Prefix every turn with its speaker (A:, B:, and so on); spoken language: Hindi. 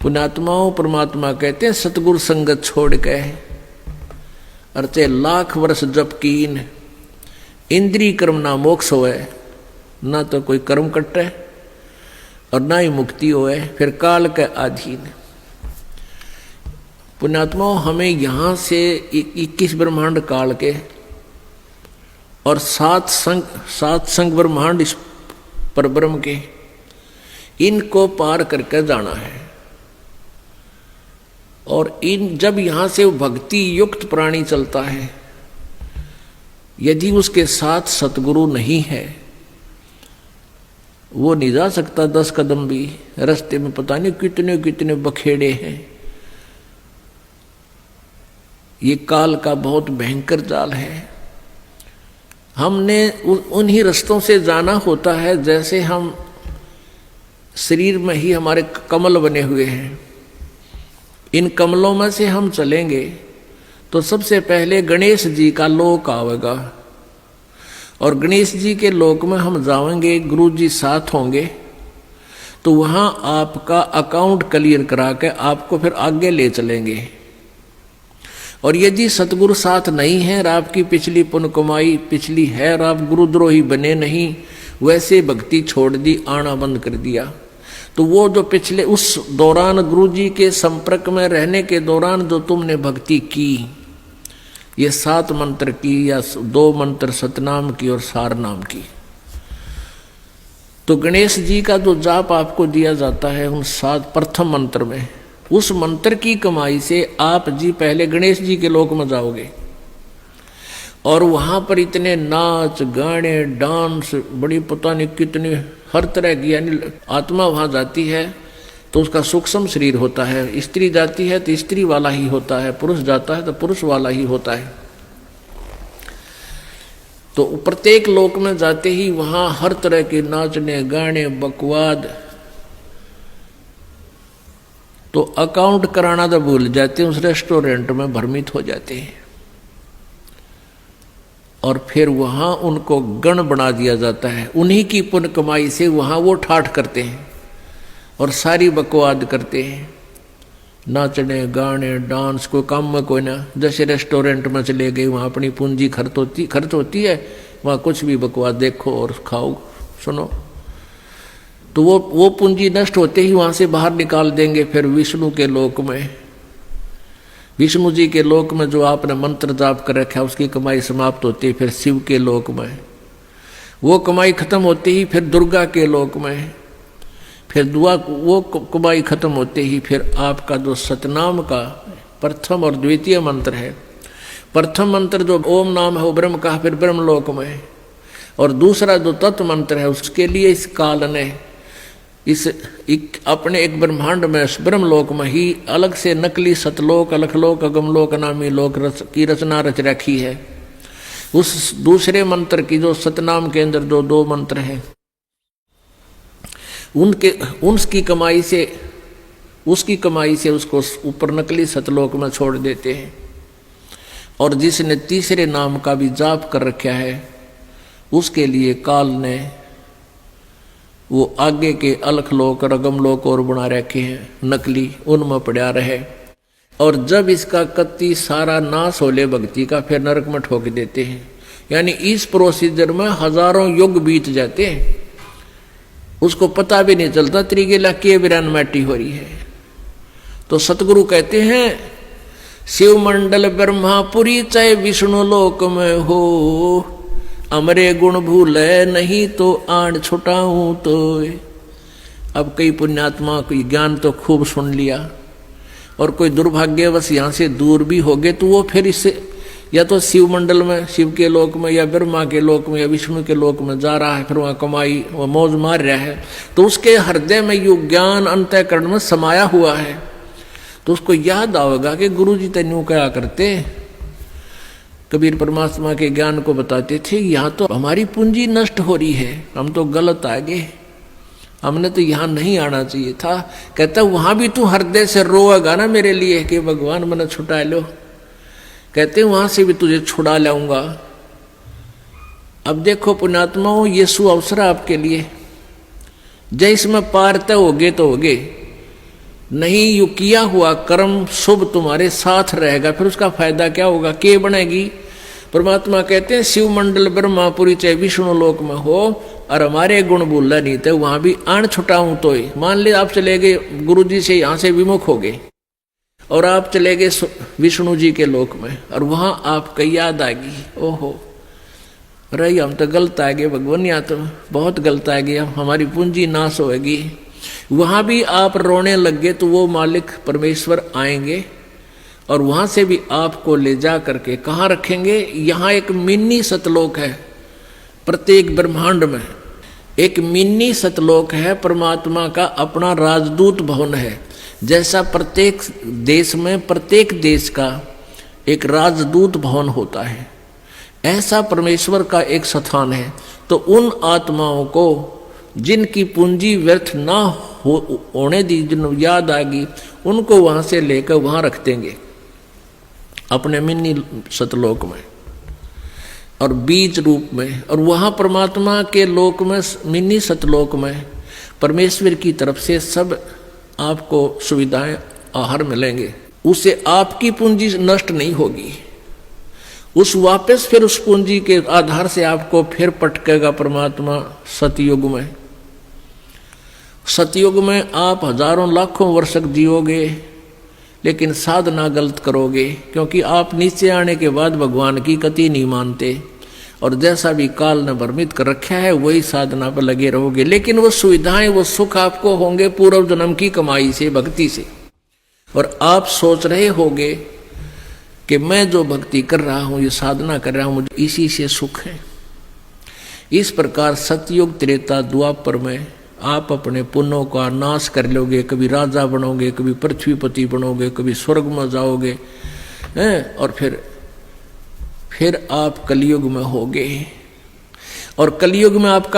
A: पुण्यात्माओं परमात्मा कहते हैं सतगुरु संगत छोड़ के अर्चे लाख वर्ष जप कीन इंद्रिय कर्म ना मोक्ष होए, ना तो कोई कर्म कटे और ना ही मुक्ति होए, फिर काल के अधीन। पुण्यात्माओं हमें यहाँ से 21 ब्रह्मांड काल के और सात संग ब्रह्मांड इस परब्रह्म के, इनको पार करके जाना है। और जब यहाँ से भक्ति युक्त प्राणी चलता है, यदि उसके साथ सतगुरु नहीं है, वो नहीं जा सकता 10 कदम भी। रास्ते में पता नहीं कितने कितने बखेड़े हैं। ये काल का बहुत भयंकर जाल है। हमने उन्हीं रास्तों से जाना होता है जैसे हम शरीर में ही हमारे कमल बने हुए हैं। इन कमलों में से हम चलेंगे तो सबसे पहले गणेश जी का लोक आवेगा, और गणेश जी के लोक में हम जाएंगे, गुरु जी साथ होंगे, तो वहाँ आपका अकाउंट क्लियर करा के आपको फिर आगे ले चलेंगे। और यदि सतगुरु साथ नहीं है और आपकी पिछली पुण्य कमाई पिछली है और आप गुरुद्रोही बने नहीं, वैसे भक्ति छोड़ दी, आना बंद कर दिया, तो वो जो पिछले उस दौरान गुरु जी के संपर्क में रहने के दौरान जो तुमने भक्ति की, ये 7 मंत्र की या 2 मंत्र सतनाम की और सार नाम की, तो गणेश जी का जो जाप आपको दिया जाता है उन 7 प्रथम मंत्र में, उस मंत्र की कमाई से आप जी पहले गणेश जी के लोक में जाओगे। और वहां पर इतने नाच गाने डांस बड़ी पता नहीं कितने हर तरह की, यानी आत्मा वहां जाती है तो उसका सूक्ष्म शरीर होता है, स्त्री जाती है तो स्त्री वाला ही होता है, पुरुष जाता है तो पुरुष वाला ही होता है। तो प्रत्येक लोक में जाते ही वहां हर तरह के नाचने गाने बकवाद, तो अकाउंट कराना तो भूल जाते हैं, उस रेस्टोरेंट में भ्रमित हो जाते हैं। और फिर वहां उनको गण बना दिया जाता है, उन्हीं की पुण्य कमाई से वहां वो ठाठ करते हैं और सारी बकवाद करते हैं, नाचने गाने डांस, कोई काम में कोई ना, जैसे रेस्टोरेंट में चले गए वहां अपनी पूंजी खर्च होती है, वहां कुछ भी बकवाद देखो और खाओ सुनो, तो वो पूंजी नष्ट होते ही वहां से बाहर निकाल देंगे। फिर विष्णु के लोक में, विष्णु जी के लोक में जो आपने मंत्र जाप कर रखा है उसकी कमाई समाप्त होती है। फिर शिव के लोक में वो कमाई खत्म होती ही फिर दुर्गा के लोक में, फिर वो कमाई खत्म होते ही फिर आपका जो सतनाम का प्रथम और द्वितीय मंत्र है, प्रथम मंत्र जो ओम नाम है वो ब्रह्म का, फिर ब्रह्म लोक में, और दूसरा जो तत्व मंत्र है उसके लिए इस काल ने अपने एक ब्रह्मांड में ब्रह्मलोक में ही अलग से नकली सतलोक अलखलोक अगमलोक नामी लोक की रचना रच रखी है। उस दूसरे मंत्र की जो सतनाम के अंदर जो 2 मंत्र हैं उसकी कमाई से उसको ऊपर नकली सतलोक में छोड़ देते हैं। और जिसने तीसरे नाम का भी जाप कर रखा है उसके लिए काल ने वो आगे के अलखलोक और अगमलोक और बना रखे हैं नकली, उनमें पड़ा रहे। और जब इसका कत्ती सारा नाश होले भक्ति का, फिर नरक में ठोक देते हैं। यानी इस प्रोसीजर में हजारों युग बीत जाते हैं, उसको पता भी नहीं चलता त्रिगेला के विरान माटी हो रही है। तो सतगुरु कहते हैं शिव मंडल ब्रह्मापुरी चाहे विष्णु लोक में हो, अमरे गुण भूले नहीं तो आण छुटाऊं तो। अब कई पुण्यात्मा कोई ज्ञान तो खूब सुन लिया और कोई दुर्भाग्यवश यहाँ से दूर भी हो गए, तो वो फिर इससे या तो शिव मंडल में, शिव के लोक में, या ब्रह्मा के लोक में, या विष्णु के लोक में जा रहा है, फिर वहाँ कमाई वह मौज मार रहा है, तो उसके हृदय में यो ज्ञान अंतःकरण में समाया हुआ है। तो उसको याद आवेगा कि गुरु जी तेन्यू क्या करते। कबीर परमात्मा के ज्ञान को बताते थे, यहाँ तो हमारी पूंजी नष्ट हो रही है, हम तो गलत आ गए, हमने तो यहाँ नहीं आना चाहिए था। कहता वहां भी तू हृदय से रोएगा ना मेरे लिए कि भगवान मैंने छुटा लो, कहते वहां से भी तुझे छुड़ा लाऊंगा। अब देखो पुण्यात्माओं, ये सु अवसर आपके लिए, जय इसमें पार तय होगे तो होगे, नहीं यू किया हुआ कर्म शुभ तुम्हारे साथ रहेगा, फिर उसका फायदा क्या होगा, के बनेगी। परमात्मा कहते हैं शिव मंडल ब्रह्मापुरी चाहे विष्णु लोक में हो और हमारे गुण बोला नहीं तो वहां भी आण छुटाऊं तो ही। मान ली आप चले गए गुरु जी से, यहां से विमुख हो गए और आप चले गए विष्णु जी के लोक में, और वहां आपको याद आ गई, ओहो रही हम तो गलत आ गए भगवान, या तो बहुत गलत आ गया, हमारी पूंजी नाश होगी। वहां भी आप रोने लग गए तो वो मालिक परमेश्वर आएंगे और वहां से भी आपको ले जा करके कहाँ रखेंगे। यहाँ एक मिनी सतलोक है, प्रत्येक ब्रह्मांड में एक मिनी सतलोक है, परमात्मा का अपना राजदूत भवन है। जैसा प्रत्येक देश में प्रत्येक देश का एक राजदूत भवन होता है, ऐसा परमेश्वर का एक स्थान है। तो उन आत्माओं को जिनकी पूंजी व्यर्थ ना होने दी, जिन याद आ गई, उनको वहां से लेकर वहां रख देंगे अपने मिनी सतलोक में और बीज रूप में। और वहां परमात्मा के लोक में, मिनी सतलोक में परमेश्वर की तरफ से सब आपको सुविधाएं आहार मिलेंगे, उससे आपकी पूंजी नष्ट नहीं होगी। उस वापस फिर उस पूंजी के आधार से आपको फिर पटकेगा परमात्मा सतयुग में। सतयुग में आप हजारों लाखों वर्ष तक जियोगे, लेकिन साधना गलत करोगे, क्योंकि आप नीचे आने के बाद भगवान की कति नहीं मानते और जैसा भी काल ने भ्रमित कर रखा है वही साधना पर लगे रहोगे। लेकिन वो सुविधाएं, वो सुख आपको होंगे पूर्व जन्म की कमाई से, भक्ति से। और आप सोच रहे होगे कि मैं जो भक्ति कर रहा हूं, ये साधना कर रहा हूं, मुझे इसी से सुख है। इस प्रकार सतयुग त्रेता द्वापर में आप अपने पुण्यों का नाश कर लोगे, कभी राजा बनोगे, कभी पृथ्वीपति बनोगे, कभी स्वर्ग में जाओगे हैं, और फिर आप कलयुग में होगे। और कलयुग में आपका